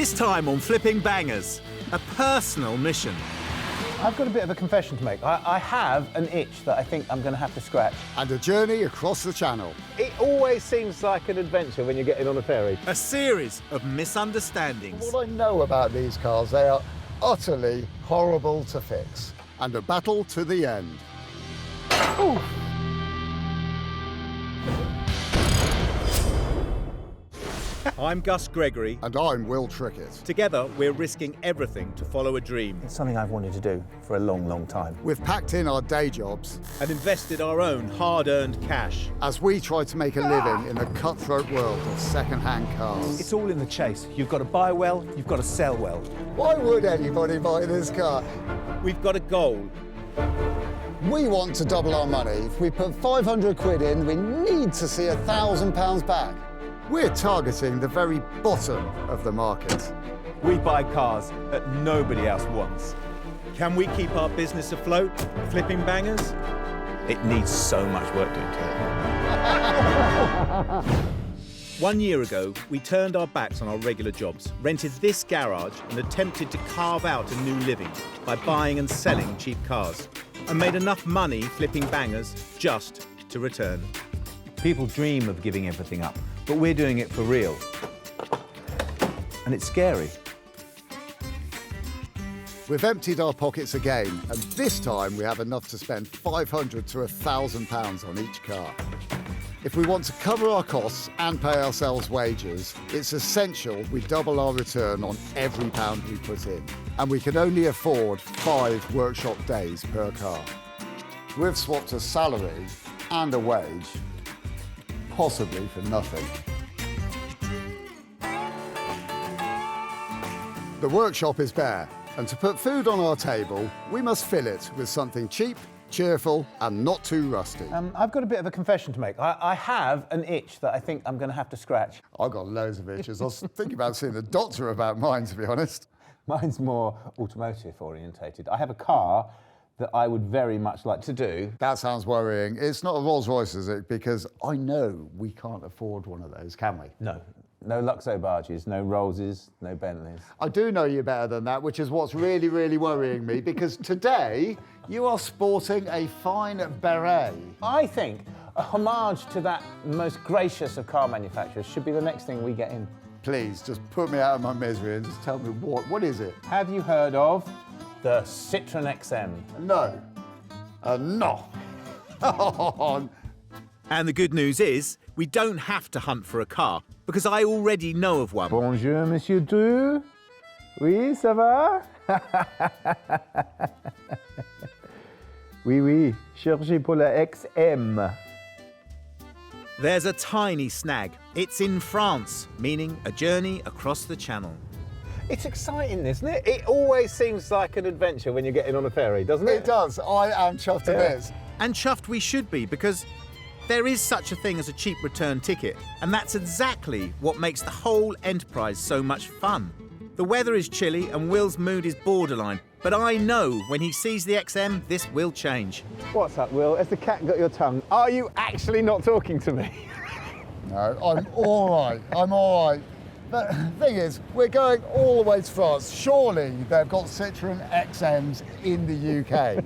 This time on Flipping Bangers, a personal mission. I've got a bit of a confession to make. I have an itch that I think I'm going to have to scratch. And a journey across the channel. It always seems like an adventure when you're getting on a ferry. A series of misunderstandings. What I know about these cars, they are utterly horrible to fix. And a battle to the end. Ooh. I'm Gus Gregory. And I'm Will Trickett. Together, we're risking everything to follow a dream. It's something I've wanted to do for a long, long time. We've packed in our day jobs. And invested our own hard-earned cash. As we try to make a living in the cutthroat world of second-hand cars. It's all in the chase. You've got to buy well, you've got to sell well. Why would anybody buy this car? We've got a goal. We want to double our money. If we put 500 quid in, we need to see £1,000 back. We're targeting the very bottom of the market. We buy cars that nobody else wants. Can we keep our business afloat, Flipping Bangers? It needs so much work doing to it. 1 year ago, we turned our backs on our regular jobs, rented this garage and attempted to carve out a new living by buying and selling cheap cars, and made enough money flipping bangers just to return. People dream of giving everything up, but we're doing it for real. And it's scary. We've emptied our pockets again, and this time we have enough to spend £500 to £1,000 on each car. If we want to cover our costs and pay ourselves wages, it's essential we double our return on every pound we put in. And we can only afford 5 workshop days per car. We've swapped a salary and a wage, possibly for nothing. The workshop is bare, and to put food on our table, we must fill it with something cheap, cheerful, and not too rusty. I've got a bit of a confession to make. I have an itch that I think I'm going to have to scratch. I've got loads of itches. I was thinking about seeing the doctor about mine, to be honest. Mine's more automotive orientated. I have a car that I would very much like to do. That sounds worrying. It's not a Rolls Royce, is it? Because I know we can't afford one of those, can we? No. No Luxo barges, no Rollses, no Bentleys. I do know you better than that, which is what's really, really worrying me, because today you are sporting a fine beret. I think a homage to that most gracious of car manufacturers should be the next thing we get in. Please, just put me out of my misery and just tell me what is it? Have you heard of the Citroën XM? No. No. And the good news is, we don't have to hunt for a car, because I already know of one. Bonjour, Monsieur Deux. Oui, ça va? Oui, oui. Cherchez pour la XM. There's a tiny snag. It's in France, meaning a journey across the channel. It's exciting, isn't it? It always seems like an adventure when you're getting on a ferry, doesn't it? It does. I am chuffed to bits. And chuffed we should be, because there is such a thing as a cheap return ticket, and that's exactly what makes the whole enterprise so much fun. The weather is chilly and Will's mood is borderline, but I know when he sees the XM, this will change. What's up, Will? Has the cat got your tongue? Are you actually not talking to me? No, I'm all right. I'm all right. But the thing is, we're going all the way to France. Surely they've got Citroën XMs in the UK.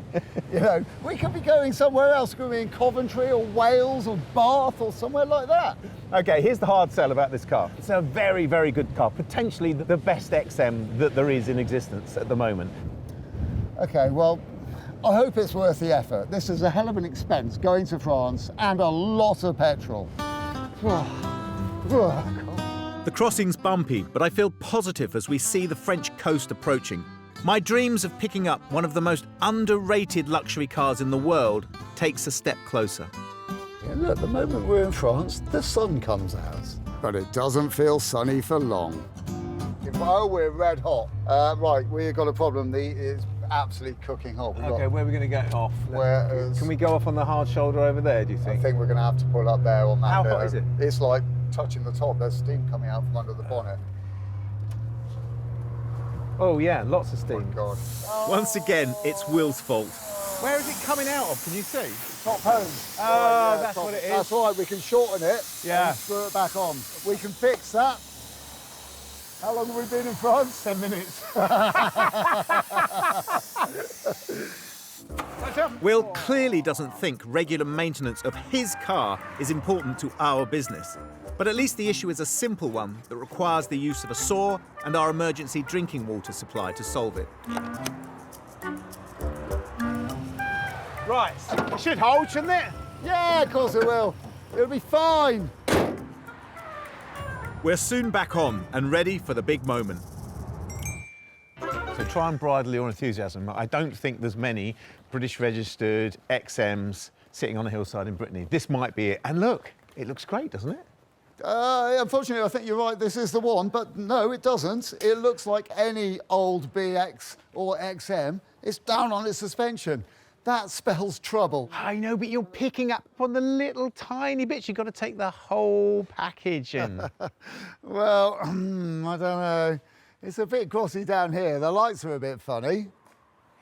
You know, we could be going somewhere else. Could be in Coventry or Wales or Bath or somewhere like that. OK, here's the hard sell about this car. It's a very, very good car, potentially the best XM that there is in existence at the moment. OK, well, I hope it's worth the effort. This is a hell of an expense going to France and a lot of petrol. The crossing's bumpy, but I feel positive as we see the French coast approaching. My dreams of picking up one of the most underrated luxury cars in the world takes a step closer. Yeah, look, the moment we're in France, the sun comes out. But it doesn't feel sunny for long. Oh, we're red hot. Right, we've got a problem. It's absolutely cooking hot. OK, where are we going to get off? Whereas, Can we go off on the hard shoulder over there, do you think? I think we're going to have to pull up there on that. How bit. hot is it? It's like touching the top. There's steam coming out from under the bonnet. Oh, yeah, lots of steam. Oh, God. Once again, it's Will's fault. Where is it coming out of? Can you see? Top hose. Oh, yeah, that's what it is. That's right, we can shorten it Yeah. and screw it back on. We can fix that. How long have we been in France? 10 minutes. Will clearly doesn't think regular maintenance of his car is important to our business. But at least the issue is a simple one that requires the use of a saw and our emergency drinking water supply to solve it. Right, it should hold, shouldn't it? Yeah, of course it will. It'll be fine. We're soon back on and ready for the big moment. So try and bridle your enthusiasm. I don't think there's many British registered XMs sitting on a hillside in Brittany. This might be it. And look, it looks great, doesn't it? Unfortunately, I think you're right, this is the one, but no, it doesn't. It looks like any old BX or XM. It's down on its suspension. That spells trouble. I know, but you're picking up on the little tiny bits. You've got to take the whole package in. Well, I don't know. It's a bit crossy down here. The lights are a bit funny.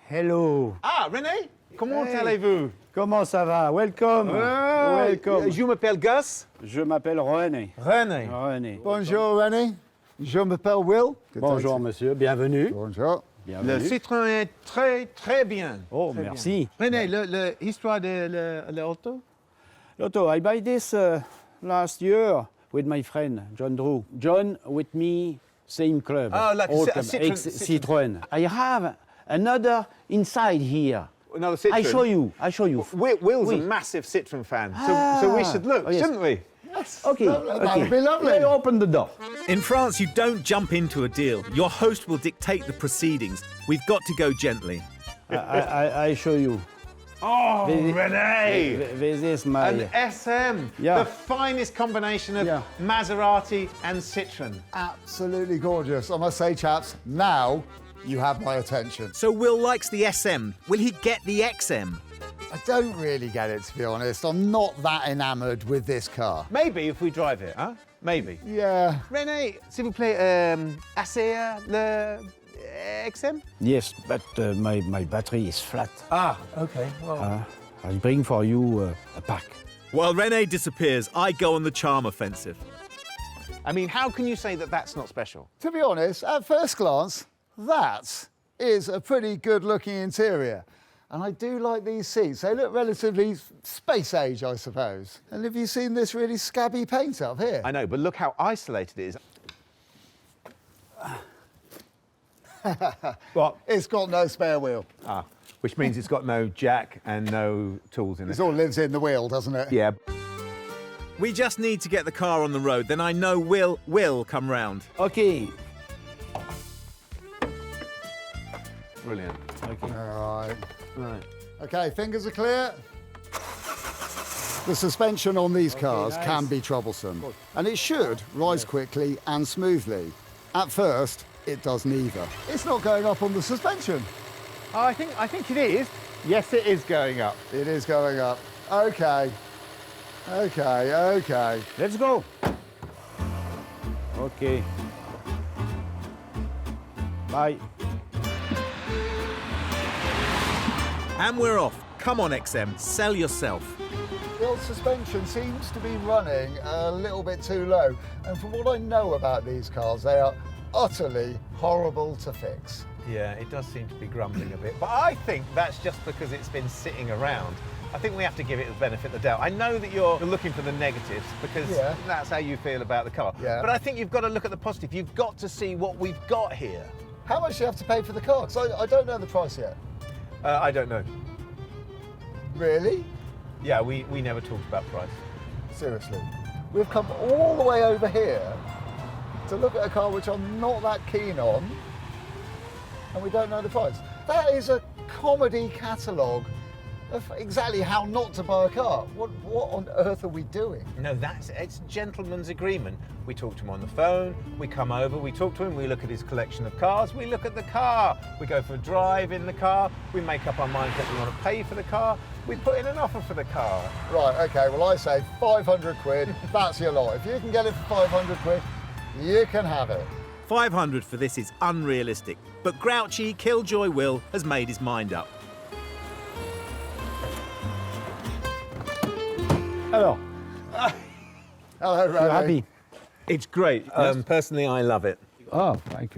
Hello. Ah, René, comment Hey. allez-vous? Comment ça va? Welcome. Welcome. Je m'appelle Gus. Je m'appelle René. René. René. Bonjour, Rennie. Je m'appelle Will. Good day Bonjour, to you. monsieur. Bienvenue. Bonjour. Le Bienvenue. Citroën est très, très bien. Oh, Très merci. bien. René, l'histoire de l'auto? Lotto, I buy this last year with my friend, John Drew. John with me, same club. Oh, like a Old Ci- a club, Citroën. Citroën. I have another inside here. Another Citroën? I show you. Will's Oui. a massive Citroën fan, so we should look, Oh, yes. shouldn't we? Okay, That would be lovely. Let's open the door. In France, you don't jump into a deal. Your host will dictate the proceedings. We've got to go gently. I show you. Oh, This- René! This is my... An SM, Yeah. the finest combination of Yeah. Maserati and Citroën. Absolutely gorgeous. I must say, chaps, now you have my attention. So Will likes the SM. Will he get the XM? I don't really get it, to be honest. I'm not that enamoured with this car. Maybe if we drive it, huh? Maybe. Yeah. René, s'il vous plaît, assez le XM? Yes, but my battery is flat. Ah, okay. Well, I'll bring for you a pack. While Rene disappears, I go on the charm offensive. I mean, how can you say that that's not special? To be honest, at first glance, that is a pretty good-looking interior. And I do like these seats. They look relatively space age, I suppose. And have you seen this really scabby paint up here? I know, but look how isolated it is. What? It's got no spare wheel. Ah, which means it's got no jack and no tools in It it. all lives in the wheel, doesn't it? Yeah. We just need to get the car on the road, then I know Will will come round. Okay. Brilliant. Okay. All right. Right. Okay, fingers are clear. The suspension on these cars nice. can be troublesome, and it should rise quickly and smoothly. At first, it does neither. It's not going up on the suspension. Oh, I think it is. Yes, it is going up. It is going up. Okay. Okay. Let's go. Okay. Bye. And we're off. Come on, XM, sell yourself. The old suspension seems to be running a little bit too low, and from what I know about these cars, they are utterly horrible to fix. Yeah, it does seem to be grumbling a bit. But I think that's just because it's been sitting around. I think we have to give it the benefit of the doubt. I know that you're looking for the negatives because Yeah. that's how you feel about the car. Yeah. But I think you've got to look at the positive. You've got to see what we've got here. How much do you have to pay for the car? Because I don't know the price yet. I don't know. Really? Yeah, we never talked about price. Seriously. We've come all the way over here to look at a car which I'm not that keen on, and we don't know the price. That is a comedy catalogue of exactly how not to buy a car. What on earth are we doing? No, it's a gentleman's agreement. We talk to him on the phone, we come over, we talk to him, we look at his collection of cars, we look at the car, we go for a drive in the car, we make up our mind that we want to pay for the car, we put in an offer for the car. Right, okay, well I say 500 quid, that's your lot. If you can get it for 500 quid, you can have it. 500 for this is unrealistic, but grouchy Killjoy Will has made his mind up. Alors, Hello, you're Ronnie. happy? It's great. Personally, I love it. Oh, thank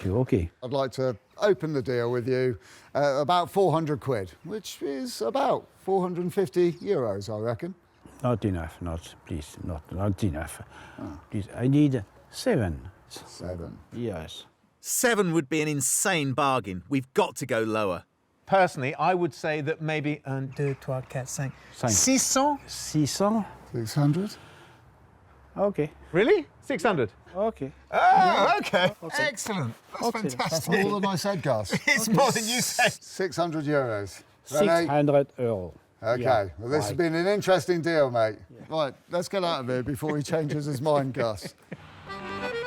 you, okay. I'd like to open the deal with you about 400 quid, which is about 450 euros, I reckon. Not enough, please, not enough. Please, I need 7. 7. Yes. 7 would be an insane bargain. We've got to go lower. Personally, I would say that maybe 1, 2, 3, 4, 5, 600. 600? 600? Okay, Really? 600? okay. Oh, okay. Excellent. That's That's fantastic. more than I said, Gus. It's more than you said. 600 euros. Ready? 600 euro. Okay, Yeah, well, this has right. been an interesting deal, mate. Right, let's get out of here before he changes his mind, Gus.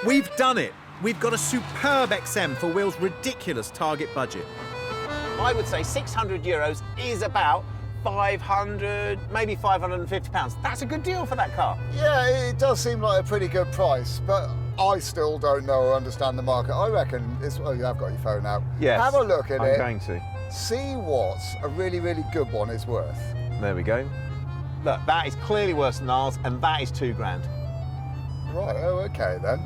We've done it. We've got a superb XM for Will's ridiculous target budget. I would say 600 euros is about 500, maybe 550 pounds. That's a good deal for that car. Yeah, it does seem like a pretty good price, but I still don't know or understand the market. I reckon it's... Oh, you have got your phone out. Yes. Have a look at I'm it. going to. See what a really, really good one is worth. There we go. Look, that is clearly worse than ours, and that is 2 grand. Right, oh, okay then.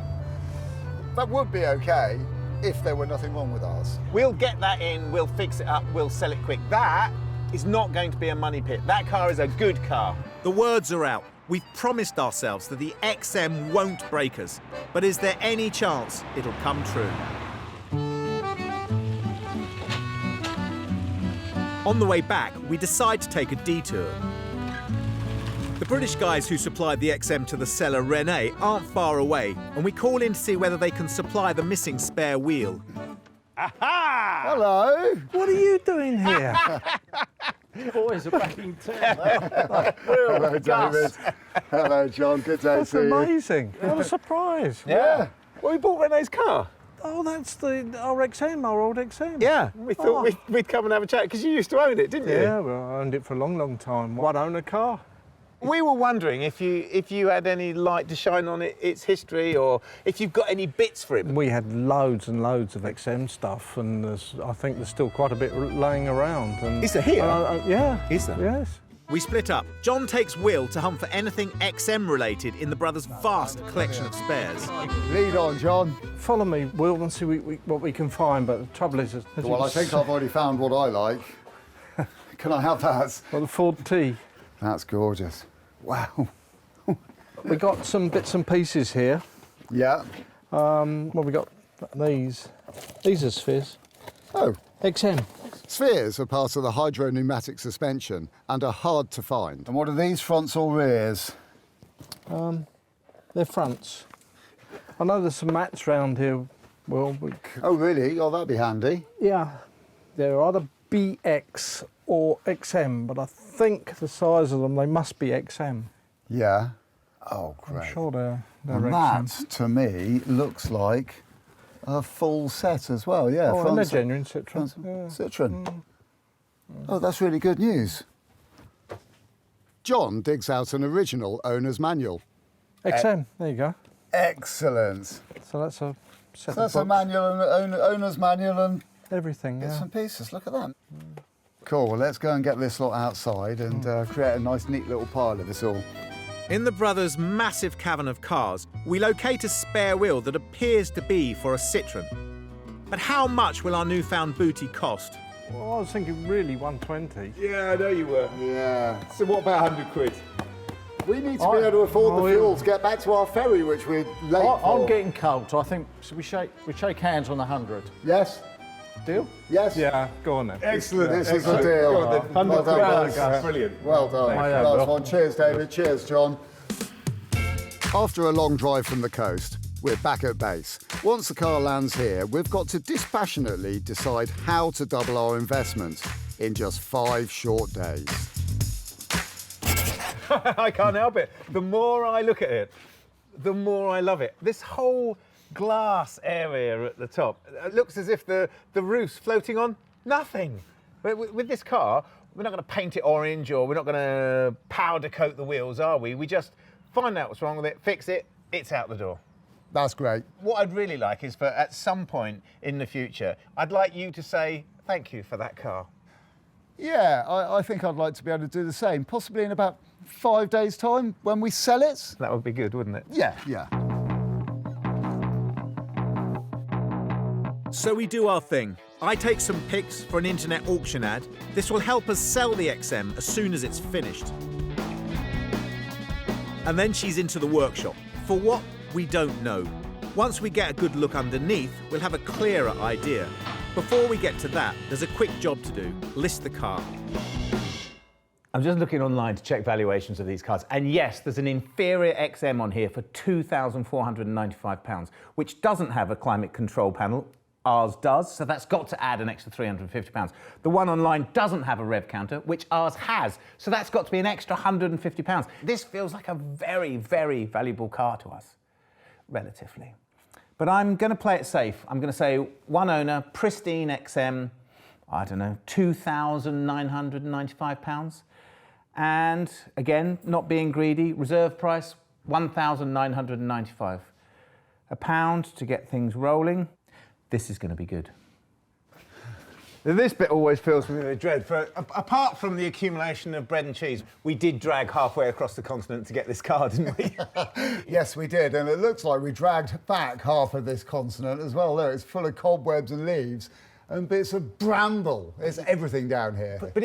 That would be okay if there were nothing wrong with ours. We'll get that in, we'll fix it up, we'll sell it quick. That is not going to be a money pit. That car is a good car. The words are out. We've promised ourselves that the XM won't break us. But is there any chance it'll come true? On the way back, we decide to take a detour. The British guys who supplied the XM to the seller, René, aren't far away, and we call in to see whether they can supply the missing spare wheel. Hello. What are you doing here? Always a backing turn. Hello, David. Hello, John. Good day That's to you. amazing. What a surprise. Yeah. Well, we bought René's car. Oh, that's our XM, our old XM. Yeah, we thought we'd come and have a chat, because you used to own it, didn't you? Yeah, well, I owned it for a long, long time. One owner car. We were wondering if you had any light to shine on its history, or if you've got any bits for it. We had loads and loads of XM stuff, and I think there's still quite a bit laying around. And, Is there here? Yeah. Is there? Yes. We split up. John takes Will to hunt for anything XM related in the brothers' vast collection of spares. Lead on, John. Follow me, Will, and see what we can find. But the trouble is, as you Well, I can think see- I've already found what I like. Can I have that? Well, the Ford T. That's gorgeous. Wow. We got some bits and pieces here. Yeah. Well, we got these. These are spheres. Oh, XM. spheres are part of the hydro-pneumatic suspension and are hard to find. And what are these, fronts or rears? They're fronts. I know there's some mats round here. Well, Oh, really? Oh, that'd be handy. yeah, they're either BX or XM, but I think the size of them, they must be XM. Yeah. Oh, I'm great. sure they're And XM. that, to me, looks like a full set as well. Yeah. Oh, and they're fronts- genuine Citroën. fronts- Yeah. Citroën. Oh, that's really good news. John digs out an original owner's manual. XM, there you go. Excellent. So that's a set So that's of a books. manual, and owner's manual and Everything, bits yeah. and pieces. Look at that. Cool. Well, let's go and get this lot outside and create a nice, neat little pile of this all. In the brothers' massive cavern of cars, we locate a spare wheel that appears to be for a Citroën. But how much will our newfound booty cost? Well, I was thinking really 120. Yeah, I know you were. Yeah. So what about 100 quid? We need to be able to afford the fuel to get back to our ferry, which we're late for. I'm getting cold, so I think so we shake hands on 100. Yes. Deal? Yes. Yeah, go on then. Excellent. This is a deal. Go on then. 100 Well done, quid. guys. Brilliant. Well done. Yeah, Last Will. one. Cheers, David. Cheers, John. After a long drive from the coast, we're back at base. Once the car lands here, we've got to dispassionately decide how to double our investment in just 5 short days. I can't help it. The more I look at it, the more I love it. This whole glass area at the top, it looks as if the roof's floating on nothing. With this car, we're not going to paint it orange, or we're not going to powder coat the wheels, are we? We just find out what's wrong with it, fix it, it's out the door. That's great. What I'd really like is for, at some point in the future, I'd like you to say thank you for that car. Yeah, I think I'd like to be able to do the same, possibly in about 5 days' time when we sell it. That would be good, wouldn't it? Yeah, yeah. So we do our thing. I take some pics for an internet auction ad. This will help us sell the XM as soon as it's finished. And then she's into the workshop. For what? We don't know. Once we get a good look underneath, we'll have a clearer idea. Before we get to that, there's a quick job to do. List the car. I'm just looking online to check valuations of these cars. And yes, there's an inferior XM on here for £2,495, which doesn't have a climate control panel. Ours does, so that's got to add an extra £350. The one online doesn't have a rev counter, which ours has, so that's got to be an extra £150. This feels like a very, very valuable car to us, relatively. But I'm going to play it safe. I'm going to say one owner, pristine XM, I don't know, £2,995. And again, not being greedy, reserve price, £1,995. £1 to get things rolling. This is going to be good. This bit always fills me with dread. Apart from the accumulation of bread and cheese, we did drag halfway across the continent to get this car, didn't we? Yes, we did, and it looks like we dragged back half of this continent as well. Look, it's full of cobwebs and leaves and bits of bramble. It's everything down here. But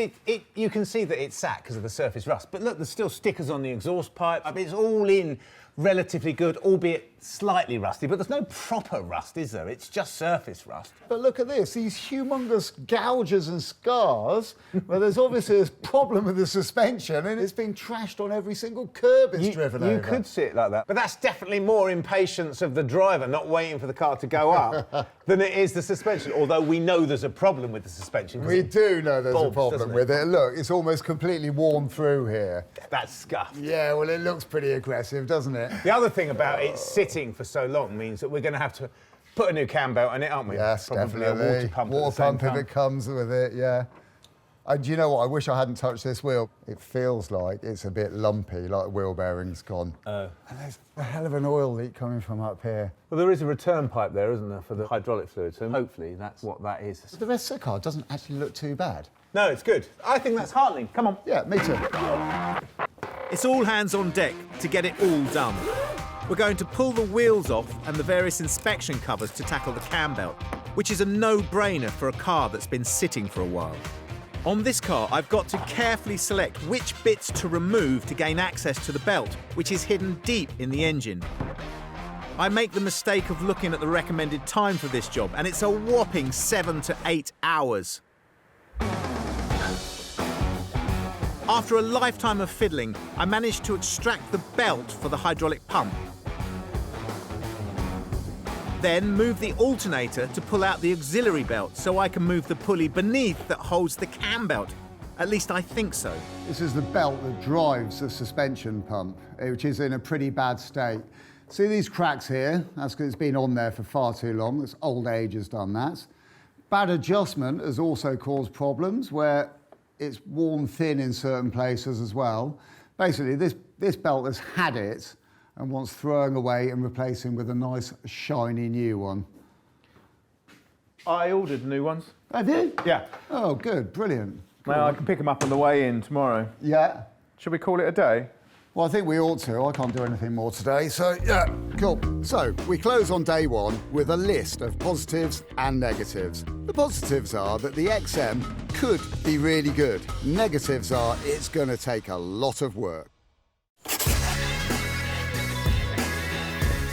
you can see that it's sat because of the surface rust. But look, there's still stickers on the exhaust pipe. I mean, it's all in relatively good, albeit slightly rusty, but there's no proper rust, is there? It's just surface rust. But look at this, these humongous gouges and scars, where there's obviously a problem with the suspension and it's been trashed on every single curb it's driven over. You could see it like that. But that's definitely more impatience of the driver not waiting for the car to go up than it is the suspension, although we know there's a problem with the suspension. We do know there's a bulbs, problem with it. Look, it's almost completely worn through here. That's scuffed. Yeah, well, it looks pretty aggressive, doesn't it? The other thing about it sitting for so long means that we're going to have to put a new cam belt on it, aren't we? Yes, probably definitely. A water pump. Water pump if it comes with it, yeah. Do you know what? I wish I hadn't touched this wheel. It feels like it's a bit lumpy, like the wheel bearing's gone. And there's a hell of an oil leak coming from up here. Well, there is a return pipe there, isn't there, for the hydraulic fluid, so hopefully that's what that is. The rest of the car doesn't actually look too bad. No, it's good. I think that's heartening. Come on. Yeah, me too. It's all hands on deck to get it all done. We're going to pull the wheels off and the various inspection covers to tackle the cam belt, which is a no-brainer for a car that's been sitting for a while. On this car, I've got to carefully select which bits to remove to gain access to the belt, which is hidden deep in the engine. I make the mistake of looking at the recommended time for this job, and it's a whopping 7 to 8 hours. After a lifetime of fiddling, I managed to extract the belt for the hydraulic pump. Then move the alternator to pull out the auxiliary belt so I can move the pulley beneath that holds the cam belt. At least I think so. This is the belt that drives the suspension pump, which is in a pretty bad state. See these cracks here? That's because it's been on there for far too long. It's old age has done that. Bad adjustment has also caused problems where it's worn thin in certain places as well. Basically, this belt has had it and wants throwing away and replacing with a nice, shiny new one. I ordered new ones. Have you? Yeah. Oh, good, brilliant. Well, I can pick them up on the way in tomorrow. Yeah. Should we call it a day? Well, I think we ought to. I can't do anything more today, so yeah, cool. So, we close on day one with a list of positives and negatives. The positives are that the XM could be really good. Negatives are it's going to take a lot of work.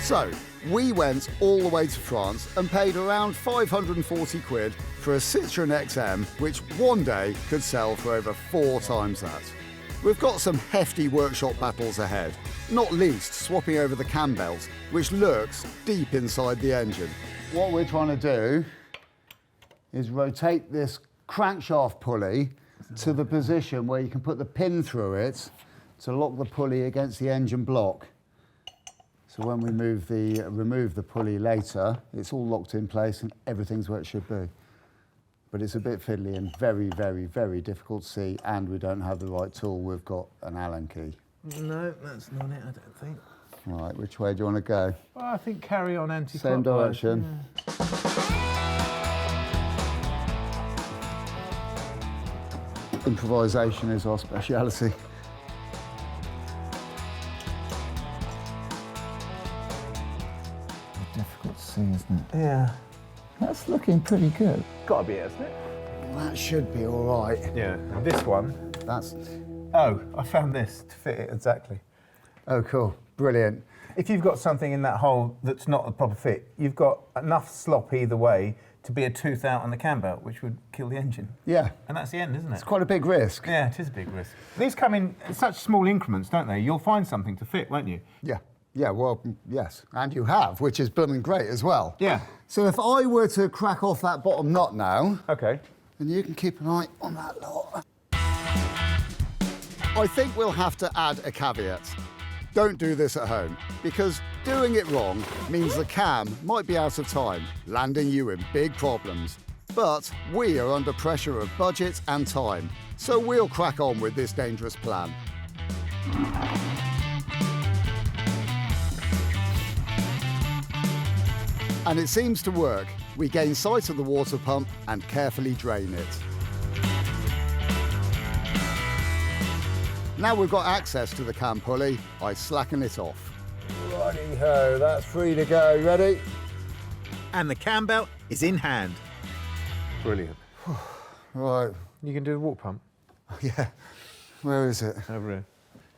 So, we went all the way to France and paid around 540 quid for a Citroën XM, which one day could sell for over 4 times that. We've got some hefty workshop battles ahead, not least swapping over the cam belt, which lurks deep inside the engine. What we're trying to do is rotate this crankshaft pulley to the position where you can put the pin through it to lock the pulley against the engine block. So when we remove the pulley later, it's all locked in place and everything's where it should be. But it's a bit fiddly and very, very, very difficult to see, and we don't have the right tool. We've got an Allen key. No, that's not it, I don't think. Right, which way do you want to go? Well, I think carry on anti-clockwise. Same direction. Yeah. Improvisation is our speciality. Difficult to see, isn't it? Yeah. That's looking pretty good. Gotta be it, hasn't it? That should be all right. Yeah, and this one. That's... Oh, I found this to fit it exactly. Oh, cool. Brilliant. If you've got something in that hole that's not a proper fit, you've got enough slop either way to be a tooth out on the cam belt, which would kill the engine. Yeah. And that's the end, isn't it? It's quite a big risk. Yeah, it is a big risk. These come in such small increments, don't they? You'll find something to fit, won't you? Yeah. Yeah, well, yes. And you have, which is blooming great as well. Yeah. So if I were to crack off that bottom nut now... OK. Then you can keep an eye on that lot. I think we'll have to add a caveat. Don't do this at home, because doing it wrong means the cam might be out of time, landing you in big problems. But we are under pressure of budget and time, so we'll crack on with this dangerous plan. And it seems to work. We gain sight of the water pump and carefully drain it. Now we've got access to the cam pulley, I slacken it off. Righty-ho, that's free to go. Ready? And the cam belt is in hand. Brilliant. Right. You can do the water pump? Yeah. Where is it? Over here.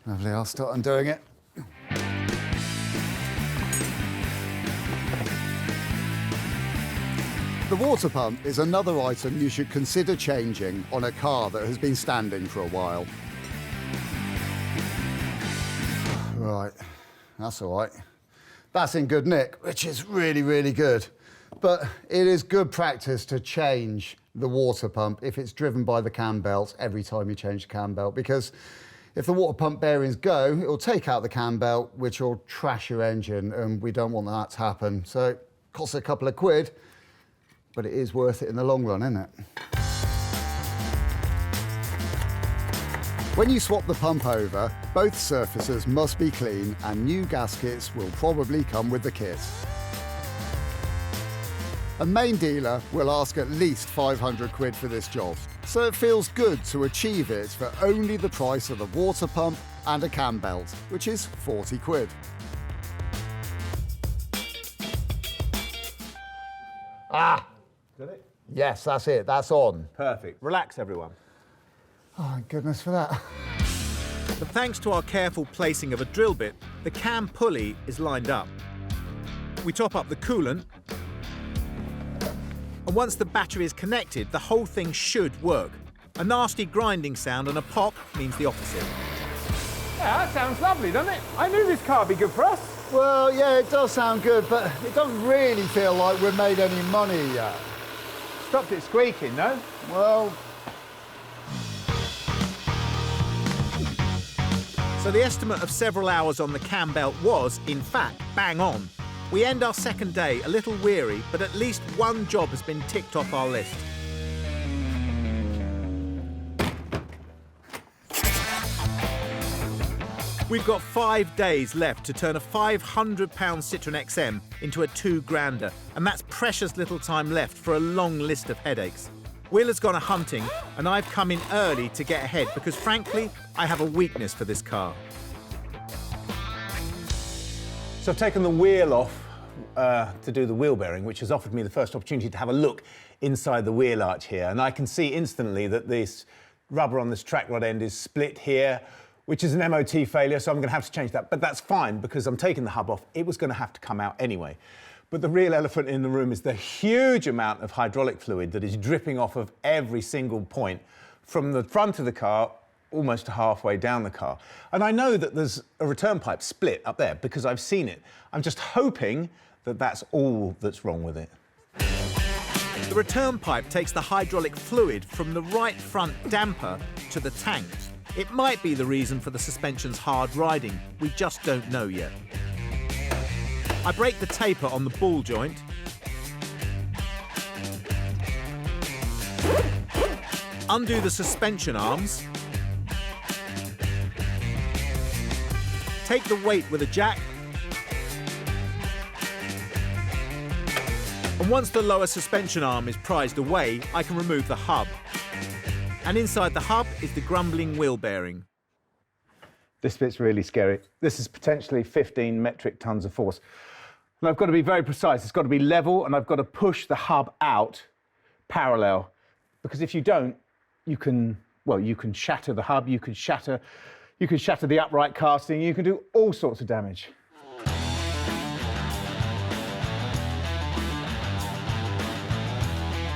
Lovely, I'll start undoing it. The water pump is another item you should consider changing on a car that has been standing for a while. Right, that's all right. That's in good nick, which is really, really good. But it is good practice to change the water pump if it's driven by the cam belt every time you change the cam belt, because if the water pump bearings go, it will take out the cam belt, which will trash your engine, and we don't want that to happen. So it costs a couple of quid, but it is worth it in the long run, isn't it? When you swap the pump over, both surfaces must be clean and new gaskets will probably come with the kit. A main dealer will ask at least 500 quid for this job, so it feels good to achieve it for only the price of the water pump and a cam belt, which is 40 quid. Ah! Got it? Yes, that's it, that's on. Perfect. Relax, everyone. Oh, thank goodness for that. But thanks to our careful placing of a drill bit, the cam pulley is lined up. We top up the coolant, and once the battery is connected, the whole thing should work. A nasty grinding sound and a pop means the opposite. Yeah, that sounds lovely, doesn't it? I knew this car would be good for us. Well, yeah, it does sound good, but it doesn't really feel like we've made any money yet. Stopped it squeaking, no? Well... So the estimate of several hours on the cam belt was, in fact, bang on. We end our second day a little weary, but at least one job has been ticked off our list. We've got 5 days left to turn a £500 Citroën XM into a £2,000, and that's precious little time left for a long list of headaches. Will has gone a-hunting, and I've come in early to get ahead because, frankly, I have a weakness for this car. So I've taken the wheel off to do the wheel bearing, which has offered me the first opportunity to have a look inside the wheel arch here. And I can see instantly that this rubber on this track rod end is split here, which is an MOT failure, so I'm going to have to change that. But that's fine, because I'm taking the hub off. It was going to have to come out anyway. But the real elephant in the room is the huge amount of hydraulic fluid that is dripping off of every single point from the front of the car almost halfway down the car. And I know that there's a return pipe split up there because I've seen it. I'm just hoping that that's all that's wrong with it. The return pipe takes the hydraulic fluid from the right front damper to the tank. It might be the reason for the suspension's hard riding. We just don't know yet. I break the taper on the ball joint. Undo the suspension arms. Take the weight with a jack. And once the lower suspension arm is prized away, I can remove the hub. And inside the hub is the grumbling wheel bearing. This bit's really scary. This is potentially 15 metric tons of force. And I've got to be very precise. It's got to be level, and I've got to push the hub out parallel. Because if you don't, you can shatter the hub, you can shatter the upright casting, you can do all sorts of damage.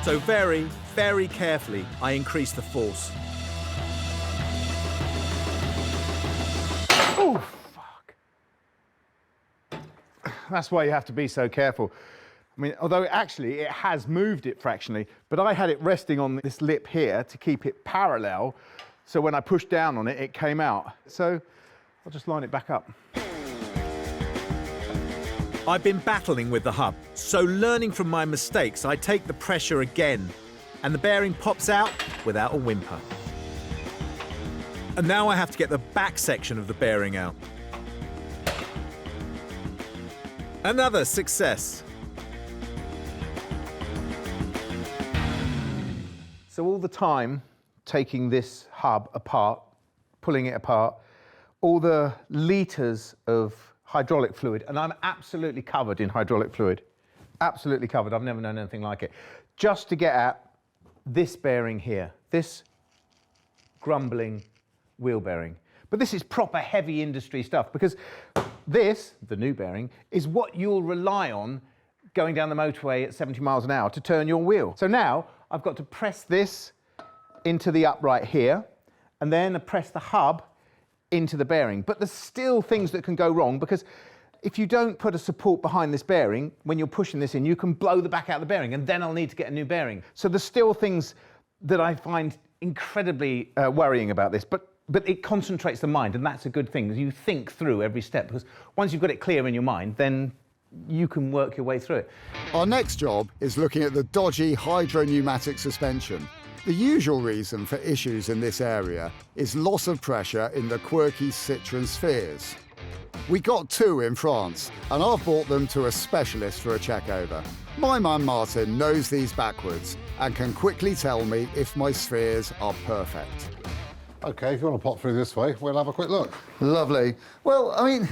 So very, very carefully, I increase the force. Oh, fuck. That's why you have to be so careful. I mean, although actually it has moved it fractionally, but I had it resting on this lip here to keep it parallel. So when I pushed down on it, it came out. So I'll just line it back up. I've been battling with the hub, so learning from my mistakes, I take the pressure again, and the bearing pops out without a whimper. And now I have to get the back section of the bearing out. Another success. So all the time, taking this hub apart, pulling it apart, all the litres of hydraulic fluid, and I'm absolutely covered in hydraulic fluid. Absolutely covered. I've never known anything like it. Just to get at this bearing here, this grumbling wheel bearing. But this is proper heavy industry stuff, because this, the new bearing, is what you'll rely on going down the motorway at 70 miles an hour to turn your wheel. So now I've got to press this into the upright here, and then press the hub into the bearing. But there's still things that can go wrong, because if you don't put a support behind this bearing, when you're pushing this in, you can blow the back out of the bearing, and then I'll need to get a new bearing. So there's still things that I find incredibly worrying about this, but it concentrates the mind, and that's a good thing. You think through every step, because once you've got it clear in your mind, then you can work your way through it. Our next job is looking at the dodgy hydro-pneumatic suspension. The usual reason for issues in this area is loss of pressure in the quirky Citroën spheres. We got two in France, and I've brought them to a specialist for a check-over. My man Martin knows these backwards and can quickly tell me if my spheres are perfect. OK, if you want to pop through this way, we'll have a quick look. Lovely. Well, I mean,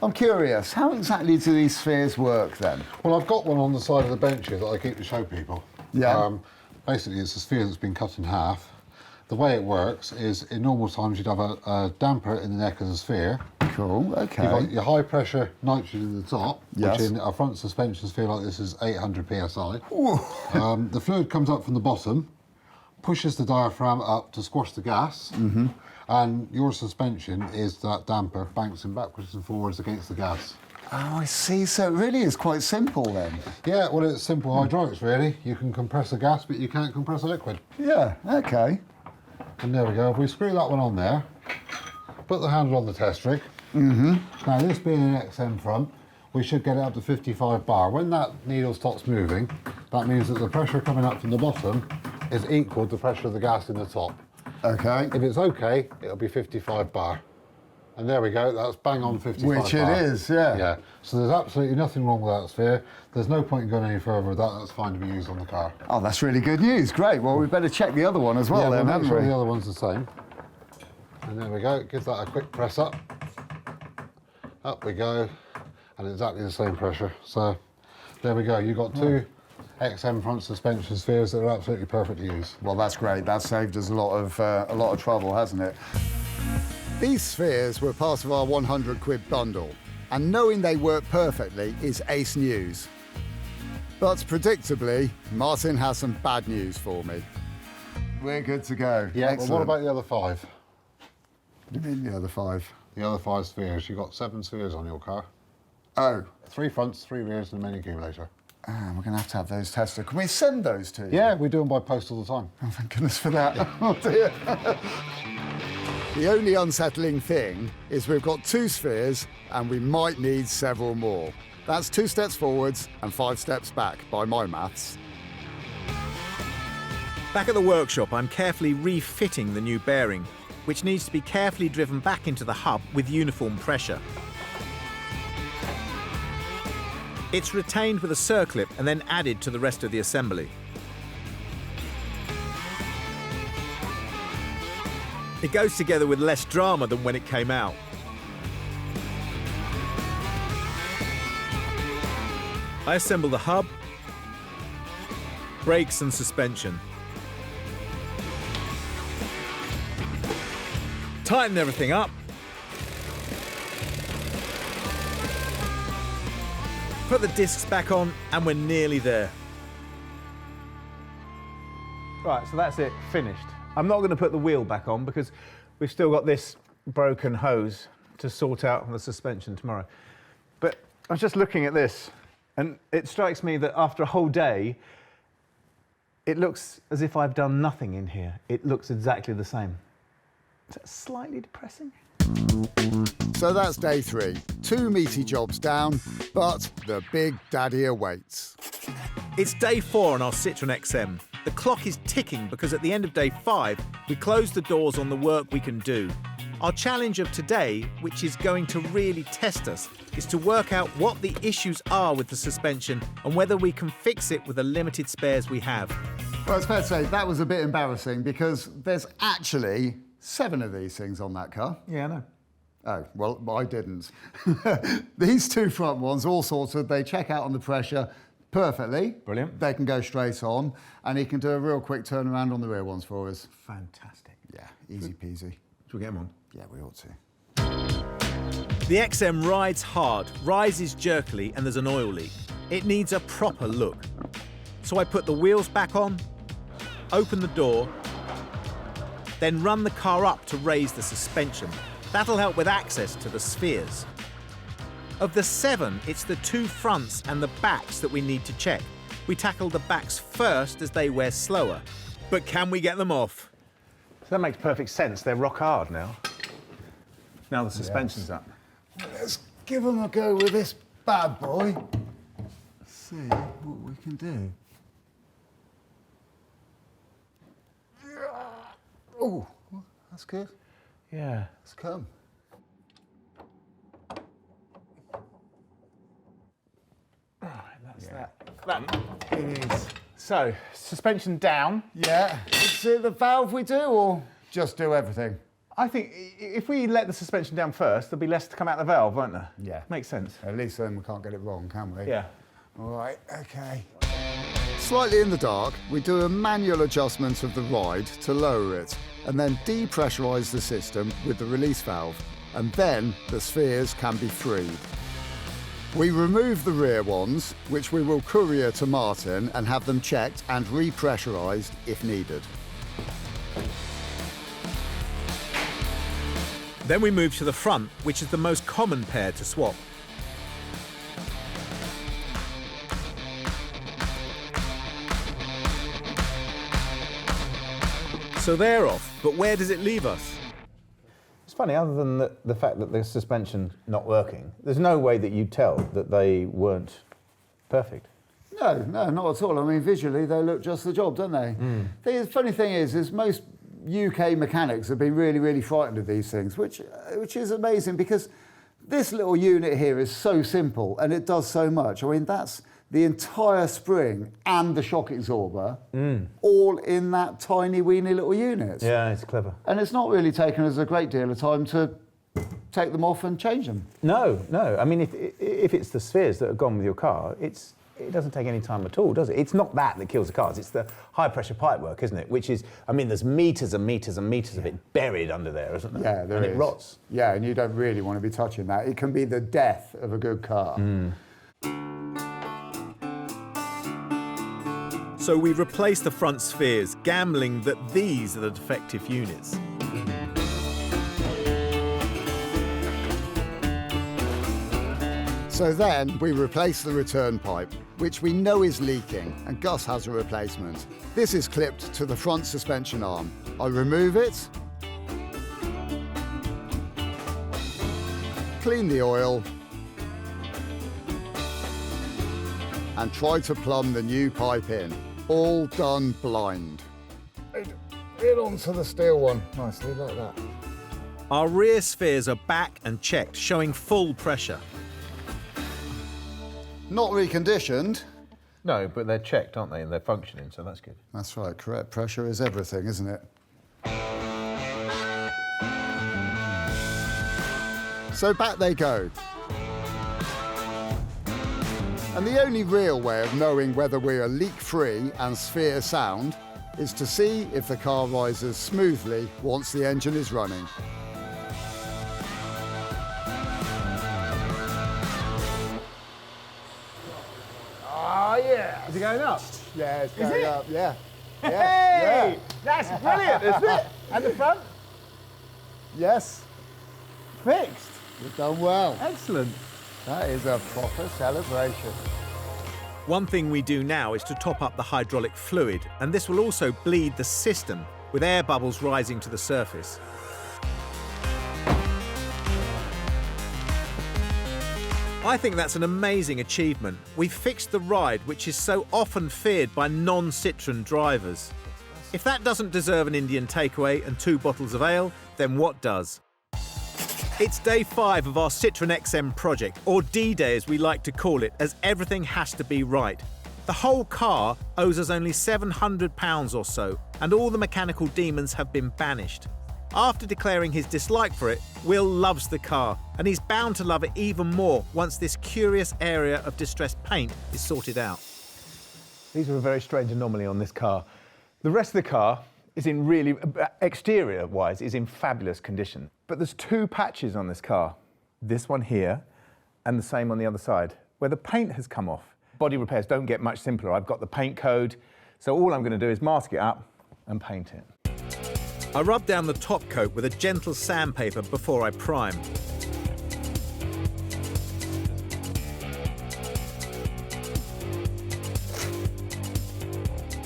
I'm curious, how exactly do these spheres work then? Well, I've got one on the side of the bench here that I keep to show people. Yeah. Basically, it's a sphere that's been cut in half. The way it works is, in normal times, you'd have a damper in the neck of the sphere. Cool, OK. You've got your high-pressure nitrogen in the top, Yes. which in a front suspension sphere like this is 800 psi. The fluid comes up from the bottom, pushes the diaphragm up to squash the gas, and your suspension is that damper bouncing backwards and forwards against the gas. Oh, I see. So it really is quite simple then. Yeah, well, it's simple hydraulics, really. You can compress a gas, but you can't compress a liquid. Yeah, OK. And there we go. If we screw that one on there, put the handle on the test rig. Now, this being an XM front, we should get it up to 55 bar. When that needle stops moving, that means that the pressure coming up from the bottom is equal to the pressure of the gas in the top. OK. If it's OK, it'll be 55 bar. And there we go, that's bang on 55 Which bar. it is, yeah. Yeah, so there's absolutely nothing wrong with that sphere. There's no point in going any further with that. That's fine to be used on the car. Oh, that's really good news. Great. Well, we better check the other one as well, Yeah, then, we'll make haven't sure we? the other one's the same. And there we go, give that a quick press up. Up we go, and exactly the same pressure. So there we go, you've got two XM front suspension spheres that are absolutely perfect to use. Well, that's great. That's saved us a lot of trouble, hasn't it? These spheres were part of our 100 quid bundle, and knowing they work perfectly is ace news. But predictably, Martin has some bad news for me. We're good to go. Yeah, Excellent. well, what about the other five? What do you mean the other five? The other five spheres, you've got 7 spheres on your car. Oh, 3 fronts, 3 rears, and a main accumulator. we're going to have those tested. Can we send those to you? Yeah, we do them by post all the time. Oh, thank goodness for that. Oh, dear. The only unsettling thing is we've got 2 spheres and we might need several more. That's 2 steps forwards and 5 steps back by my maths. Back at the workshop, I'm carefully refitting the new bearing, which needs to be carefully driven back into the hub with uniform pressure. It's retained with a circlip and then added to the rest of the assembly. It goes together with less drama than when it came out. I assemble the hub, brakes and suspension. Tighten everything up. Put the discs back on and we're nearly there. Right, so that's it, finished. I'm not going to put the wheel back on because we've still got this broken hose to sort out on the suspension tomorrow. But I was just looking at this and it strikes me that after a whole day, it looks as if I've done nothing in here. It looks exactly the same. Is that slightly depressing? So that's day 3. 2 meaty jobs down, but the big daddy awaits. It's day 4 on our Citroën XM. The clock is ticking because at the end of day 5, we close the doors on the work we can do. Our challenge of today, which is going to really test us, is to work out what the issues are with the suspension and whether we can fix it with the limited spares we have. Well, it's fair to say that was a bit embarrassing because there's actually 7 of these things on that car. Yeah, I know. Oh, well, I didn't. These 2 front ones, all sorted, they check out on the pressure perfectly. Brilliant. They can go straight on, and he can do a real quick turnaround on the rear ones for us. Fantastic. Yeah, easy peasy. Should we get them on? Yeah, we ought to. The XM rides hard, rises jerkily, and there's an oil leak. It needs a proper look. So I put the wheels back on, open the door, then run the car up to raise the suspension. That'll help with access to the spheres. Of the 7, it's the 2 fronts and the backs that we need to check. We tackle the backs first as they wear slower. But can we get them off? So that makes perfect sense. They're rock hard now. Now the suspension's up. Let's give them a go with this bad boy. See what we can do. Oh, that's good. Yeah. Let's come. That's that. It is. So, suspension down. Yeah. Is it the valve we do, or just do everything? I think if we let the suspension down first, there'll be less to come out the valve, won't there? Yeah. Makes sense. At least then we can't get it wrong, can we? Yeah. All right, okay. Slightly in the dark, we do a manual adjustment of the ride to lower it, and then depressurise the system with the release valve, and then the spheres can be freed. We remove the rear ones, which we will courier to Martin and have them checked and repressurised if needed. Then we move to the front, which is the most common pair to swap. So they're off, but where does it leave us? It's funny, other than the fact that the suspension's not working, there's no way that you'd tell that they weren't perfect. No, not at all. I mean, visually, they look just the job, don't they? The funny thing is most UK mechanics have been really, really frightened of these things, which is amazing because this little unit here is so simple and it does so much. I mean, that's the entire spring and the shock absorber all in that tiny, weeny little unit. Yeah, it's clever. And it's not really taken us a great deal of time to take them off and change them. No. I mean, if it's the spheres that have gone with your car, it doesn't take any time at all, does it? It's not that kills the cars. It's the high-pressure pipe work, isn't it? Which is, I mean, there's meters and meters and meters of it buried under there, isn't there? Yeah, there is. And it rots. Yeah, and you don't really want to be touching that. It can be the death of a good car. So we replace the front spheres, gambling that these are the defective units. So then we replace the return pipe, which we know is leaking, and Gus has a replacement. This is clipped to the front suspension arm. I remove it, clean the oil, and try to plumb the new pipe in. All done blind. Get onto the steel one, nicely like that. Our rear spheres are back and checked, showing full pressure. Not reconditioned. No, but they're checked, aren't they? And they're functioning, so that's good. That's right, correct pressure is everything, isn't it? So back they go. And the only real way of knowing whether we're leak-free and sphere sound is to see if the car rises smoothly once the engine is running. Oh yeah. Is it going up? Yeah, it's going up, yeah. Hey! That's brilliant, isn't it? And the front? Yes, Fixed. you've done well. Excellent. That is a proper celebration. One thing we do now is to top up the hydraulic fluid, and this will also bleed the system with air bubbles rising to the surface. I think that's an amazing achievement. We've fixed the ride, which is so often feared by non-Citroën drivers. If that doesn't deserve an Indian takeaway and 2 bottles of ale, then what does? It's day 5 of our Citroën XM project, or D-Day as we like to call it, as everything has to be right. The whole car owes us only £700 or so, and all the mechanical demons have been banished. After declaring his dislike for it, Will loves the car, and he's bound to love it even more once this curious area of distressed paint is sorted out. These are a very strange anomaly on this car. The rest of the car is in really, exterior-wise, is in fabulous condition. But there's 2 patches on this car. This one here, and the same on the other side, where the paint has come off. Body repairs don't get much simpler. I've got the paint code, so all I'm going to do is mask it up and paint it. I rub down the top coat with a gentle sandpaper before I prime.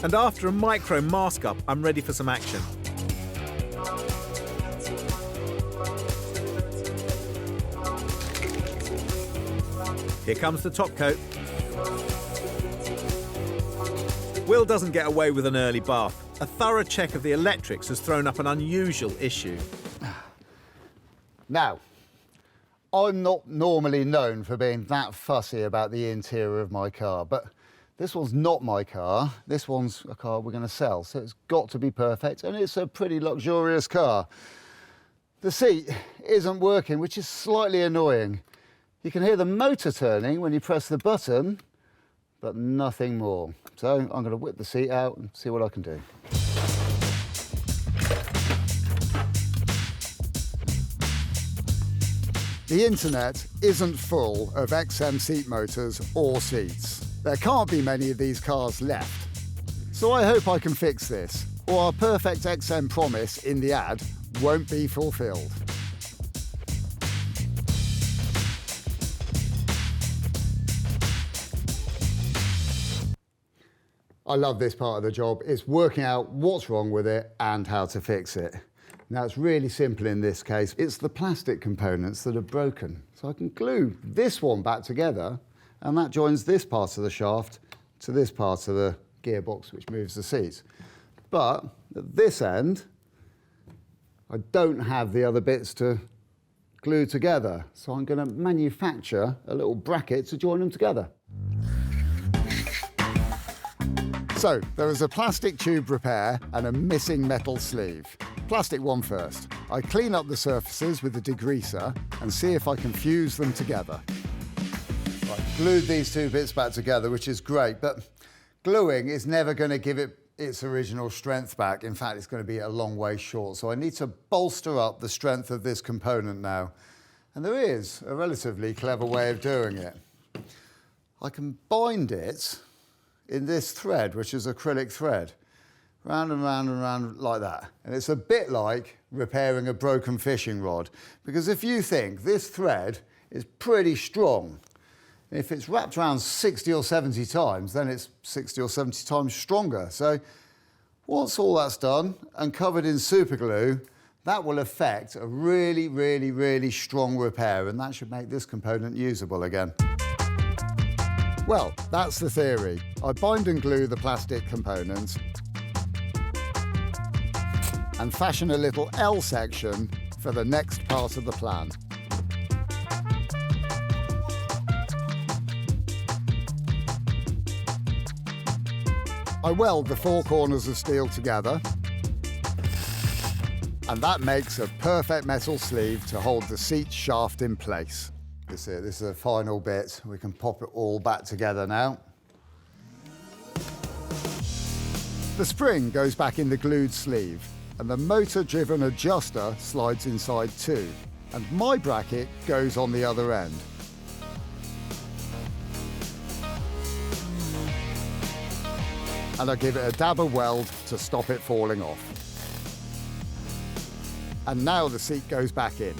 And after a micro mask up, I'm ready for some action. Here comes the top coat. Will doesn't get away with an early bath. A thorough check of the electrics has thrown up an unusual issue. Now, I'm not normally known for being that fussy about the interior of my car, but this one's not my car. This one's a car we're going to sell, so it's got to be perfect, and it's a pretty luxurious car. The seat isn't working, which is slightly annoying. You can hear the motor turning when you press the button, but nothing more. So I'm going to whip the seat out and see what I can do. The internet isn't full of XM seat motors or seats. There can't be many of these cars left. So I hope I can fix this, or our perfect XM promise in the ad won't be fulfilled. I love this part of the job. It's working out what's wrong with it and how to fix it. Now, it's really simple in this case. It's the plastic components that are broken. So I can glue this one back together, and that joins this part of the shaft to this part of the gearbox, which moves the seats. But at this end, I don't have the other bits to glue together. So I'm going to manufacture a little bracket to join them together. So, there is a plastic tube repair and a missing metal sleeve. Plastic one first. I clean up the surfaces with a degreaser and see if I can fuse them together. I've glued these 2 bits back together, which is great, but gluing is never going to give it its original strength back. In fact, it's going to be a long way short. So I need to bolster up the strength of this component now. And there is a relatively clever way of doing it. I can bind it in this thread, which is acrylic thread, round and round and round like that. And it's a bit like repairing a broken fishing rod, because if you think this thread is pretty strong, if it's wrapped around 60 or 70 times, then it's 60 or 70 times stronger. So once all that's done and covered in super glue, that will effect a really, really, really strong repair, and that should make this component usable again. Well, that's the theory. I bind and glue the plastic components and fashion a little L section for the next part of the plan. I weld the 4 corners of steel together, and that makes a perfect metal sleeve to hold the seat shaft in place. This is it, this is the final bit. We can pop it all back together now. The spring goes back in the glued sleeve, and the motor-driven adjuster slides inside too, and my bracket goes on the other end. And I give it a dab of weld to stop it falling off. And now the seat goes back in.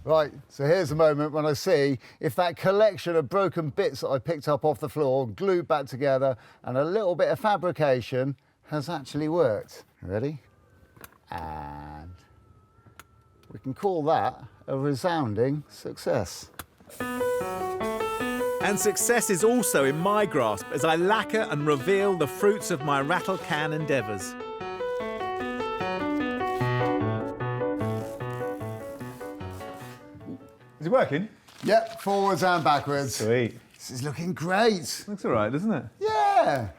Right, so here's the moment when I see if that collection of broken bits that I picked up off the floor, glued back together, and a little bit of fabrication has actually worked. Ready? And we can call that a resounding success. And success is also in my grasp as I lacquer and reveal the fruits of my rattle can endeavours. Is it working? Yep, forwards and backwards. Sweet. This is looking great. Looks all right, doesn't it? Yeah.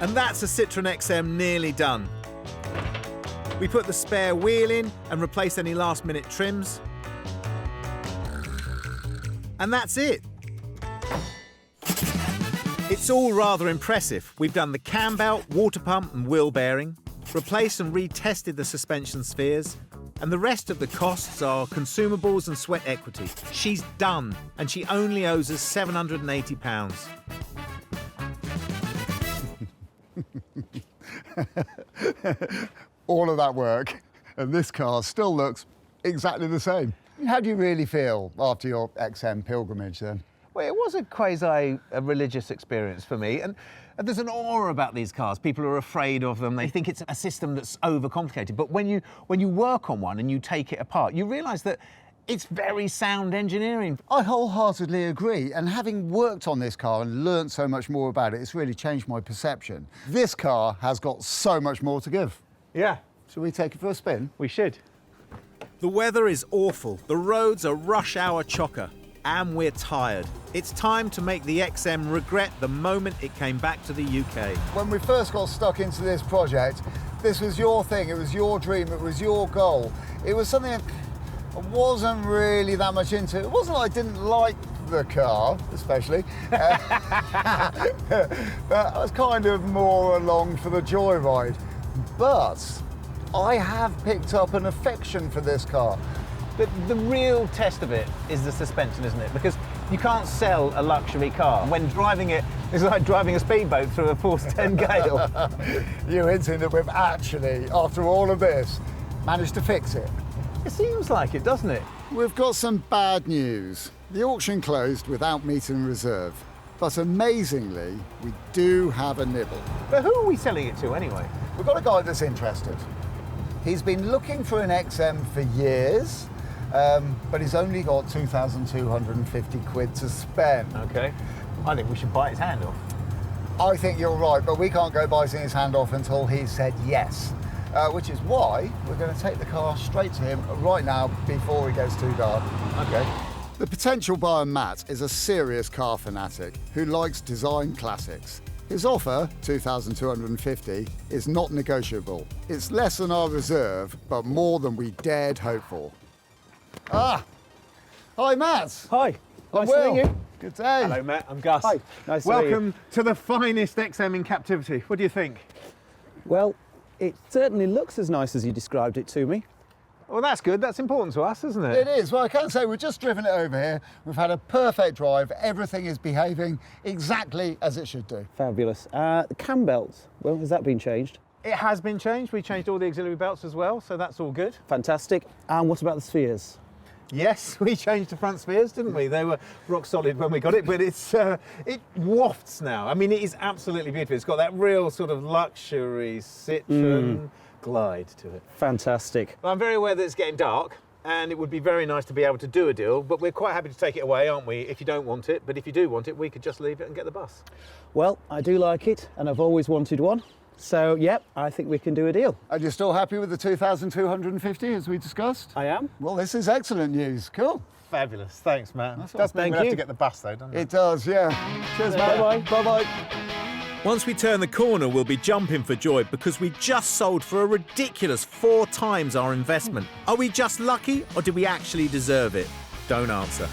And that's a Citroën XM nearly done. We put the spare wheel in and replace any last-minute trims. And that's it. It's all rather impressive. We've done the cam belt, water pump and wheel bearing, replaced and retested the suspension spheres, and the rest of the costs are consumables and sweat equity. She's done, and she only owes us £780. All of that work, and this car still looks exactly the same. How do you really feel after your XM pilgrimage then? Well, it was a quasi-religious experience for me, and there's an aura about these cars. People are afraid of them. They think it's a system that's overcomplicated. But when you work on one and you take it apart, you realise that it's very sound engineering. I wholeheartedly agree, and having worked on this car and learnt so much more about it, it's really changed my perception. This car has got so much more to give. Yeah, Should we take it for a spin? we should. The weather is awful, the roads are rush hour chocker, and we're tired. It's time to make the XM regret the moment it came back to the UK. When we first got stuck into this project, this was your thing, it was your dream, it was your goal. It was something I wasn't really that much into. It wasn't like I didn't like the car, especially. But I was kind of more along for the joyride. But I have picked up an affection for this car. But the real test of it is the suspension, isn't it? Because you can't sell a luxury car. When driving it, it's like driving a speedboat through a force 10 gale. You're hinting that we've actually, after all of this, managed to fix it. It seems like it, doesn't it? We've got some bad news. The auction closed without meeting reserve. But amazingly, we do have a nibble. But who are we selling it to anyway? We've got a guy that's interested. He's been looking for an XM for years, but he's only got 2,250 quid to spend. Okay. I think we should bite his hand off. I think you're right, but we can't go biting his hand off until he's said yes. Which is why we're going to take the car straight to him right now before it gets too dark. Okay. The potential buyer, Matt, is a serious car fanatic who likes design classics. His offer, 2,250, is not negotiable. It's less than our reserve, but more than we dared hope for. Ah! Hi, Matt. Hi, I'm nice to Will. meet you. Good day. Hello, Matt. I'm Gus. Hi, nice to meet you. Welcome to the finest XM in captivity. What do you think? Well, it certainly looks as nice as you described it to me. Well, that's good. That's important to us, isn't It is. Well, I can say we've just driven it over here. We've had a perfect drive. Everything is behaving exactly as it should do. Fabulous. The cam belts, well, has that been changed? It has been changed. We changed all the auxiliary belts as well, so that's all good. Fantastic. And what about the spheres? Yes, we changed the front spheres, didn't we? They were rock solid when we got it, but it's it wafts now. I mean, it is absolutely beautiful. It's got that real sort of luxury Citroën glide to it. Fantastic. But I'm very aware that it's getting dark, and it would be very nice to be able to do a deal, but we're quite happy to take it away, aren't we, if you don't want it. But if you do want it, we could just leave it and get the bus. Well, I do like it, and I've always wanted one. So, yep, I think we can do a deal. Are you still happy with the 2,250 as we discussed? I am. Well, this is excellent news. Cool. Fabulous. Thanks, Matt. That's all. Does mean Thank we'll have you. to get the bus, though, doesn't it? It does, yeah. Cheers, mate. Bye-bye. Bye-bye. Once we turn the corner, we'll be jumping for joy because we just sold for a ridiculous 4 times our investment. Are we just lucky or did we actually deserve it? Don't answer.